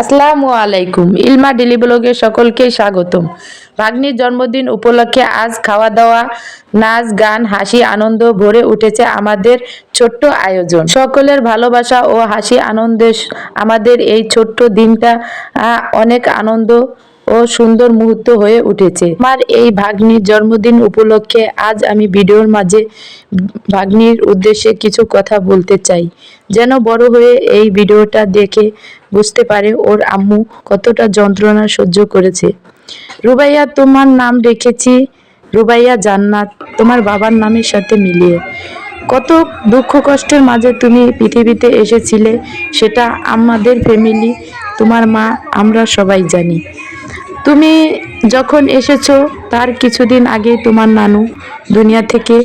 আসসালামু আলাইকুম। ইলমা ডেলি ব্লগে সকলকে স্বাগতম। ভাগ্নির জন্মদিন উপলক্ষে আজ খাওয়া দাওয়া, নাচ গান, হাসি আনন্দ ভরে উঠেছে আমাদের ছোট্ট আয়োজন। সকলের ভালোবাসা ও হাসি আনন্দে আমাদের এই ছোট্ট দিনটা অনেক আনন্দ ও সুন্দর মুহূর্ত হয়ে উঠেছে। আমার এই ভাগ্নির জন্মদিন উপলক্ষে আজ আমি ভিডিওর মাঝে ভাগ্নির উদ্দেশ্যে কিছু কথা বলতে চাই, যেন বড় হয়ে এই ভিডিওটা দেখে বুঝতে পারে ওর আম্মু কতটা যন্ত্রণা সহ্য করেছে। রুবাইয়া, তোমার নাম রেখেছি রুবাইয়া জান্নাত, তোমার বাবার নামের সাথে মিলিয়ে। কত দুঃখ কষ্টের মাঝে তুমি পৃথিবীতে এসেছিলে সেটা আমাদের ফ্যামিলি, তোমার মা, আমরা সবাই জানি। তুমি যখন এসেছো তার কিছুদিন আগে তোমার নানু দুনিয়া থেকে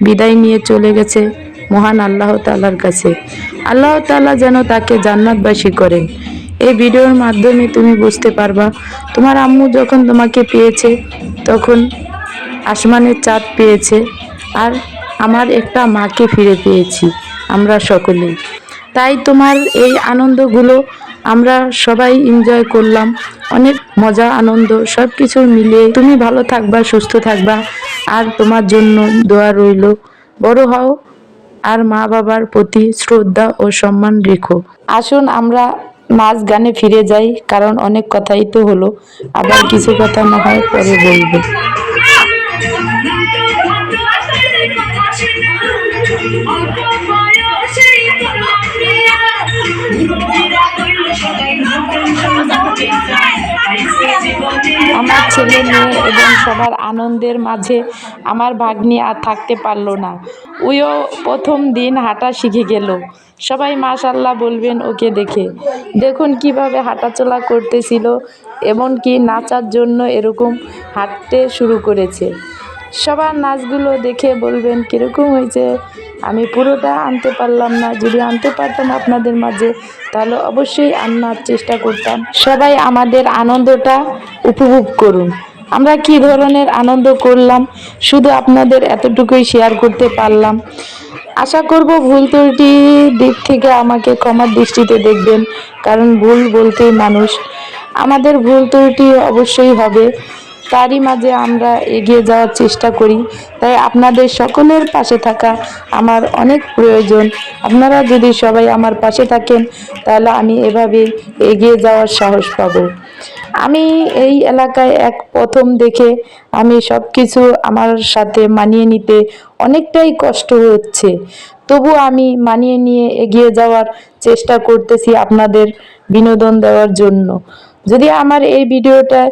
বিদায় নিয়ে চলে গেছে মহান আল্লাহ তাআলার কাছে। আল্লাহ তাআলা যেন তাকে জান্নাতবাসী করেন। এই ভিডিওর মাধ্যমে তুমি বুঝতে পারবা তোমার আম্মু যখন তোমাকে পেয়েছে তখন আসমানের চাঁদ পেয়েছে, আর আমার একটা মাকে ফিরে পেয়েছি আমরা সকলেই। তাই তোমার এই আনন্দগুলো আমরা সবাই এনজয় করলাম, অনেক মজা আনন্দ সব কিছু মিলিয়ে। তুমি ভালো থাকবা, সুস্থ থাকবা, আর তোমার জন্য দোয়া রইল। বড় হও আর মা বাবার প্রতি শ্রদ্ধা ও সম্মান রেখো। আসুন আমরা নাচ গানে ফিরে যাই, কারণ অনেক কথাই তো হলো, আবার কিছু কথা না হয় পরে বলবো। আমার ছেলে মেয়ে এবং সবার আনন্দের মাঝে আমার ভাগ্নি আর থাকতে পারলো না। ওইও প্রথম দিন হাঁটা শিখে গেল। সবাই মাশাআল্লাহ বলবেন ওকে দেখে। দেখুন কিভাবে হাঁটাচলা করতেছিল, এমনকি নাচার জন্য এরকম হাঁটতে শুরু করেছে। সবার নাচগুলো দেখে বলবেন কীরকম হয়েছে। আমি পুরোটা আনতে পারলাম না, যদি আনতে পারতাম আপনাদের মাঝে তাহলে অবশ্যই আনার চেষ্টা করতাম। সবাই আমাদের আনন্দটা উপভোগ করুন। আমরা কি ধরনের আনন্দ করলাম শুধু আপনাদের এতটুকুই শেয়ার করতে পারলাম। আশা করব ভুল ত্রুটির দিক থেকে আমাকে ক্ষমার দৃষ্টিতে দেখবেন, কারণ ভুল বলতেই মানুষ, আমাদের ভুল ত্রুটি অবশ্যই হবে, তারই মাঝে আমরা এগিয়ে যাওয়ার চেষ্টা করি। তাই আপনাদের সকলের পাশে থাকা আমার অনেক প্রয়োজন। আপনারা যদি সবাই আমার পাশে থাকেন তাহলে আমি এভাবেই এগিয়ে যাওয়ার সাহস পাবো। আমি এই এলাকায় প্রথম দেখে আমি সব কিছু আমার সাথে মানিয়ে নিতে অনেকটাই কষ্ট হচ্ছে, তবু আমি মানিয়ে নিয়ে এগিয়ে যাওয়ার চেষ্টা করতেছি আপনাদের বিনোদন দেওয়ার জন্য। যদি আমার এই ভিডিওটা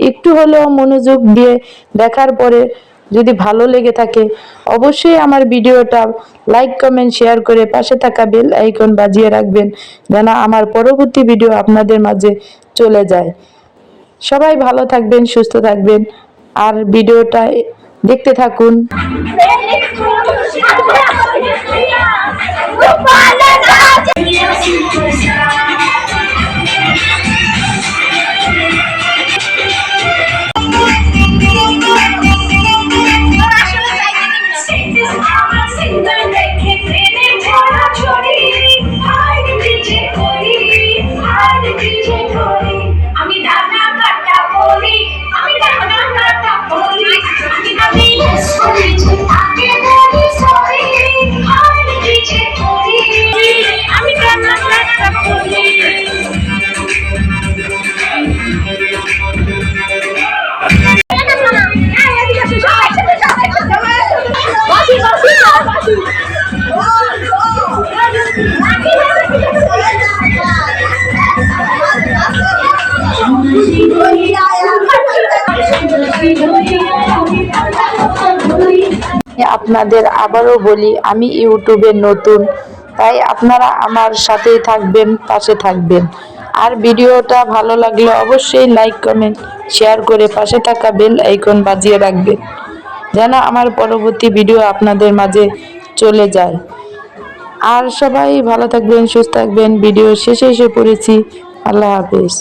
একটু হলেও মনোযোগ দিয়ে দেখার পরে যদি ভালো লেগে থাকে অবশ্যই আমার ভিডিওটা লাইক কমেন্ট শেয়ার করে পাশে থাকা বেল আইকন বাজিয়ে রাখবেন, যেন আমার পরবর্তী ভিডিও আপনাদের মাঝে চলে যায়। সবাই ভালো থাকবেন, সুস্থ থাকবেন, আর ভিডিওটা দেখতে থাকুন। আপনাদের আবারও বলি আমি ইউটিউবে নতুন, তাই আপনারা আমার সাথেই থাকবেন, পাশে থাকবেন। আর ভিডিওটা ভালো লাগলে অবশ্যই লাইক কমেন্ট শেয়ার করে পাশে থাকা বেল আইকন বাজিয়ে রাখবেন, যেন আমার পরবর্তী ভিডিও আপনাদের মাঝে চলে যায়। আর সবাই ভালো থাকবেন, সুস্থ থাকবেন। ভিডিও শেষে এসে পড়েছি। আল্লাহ হাফেজ।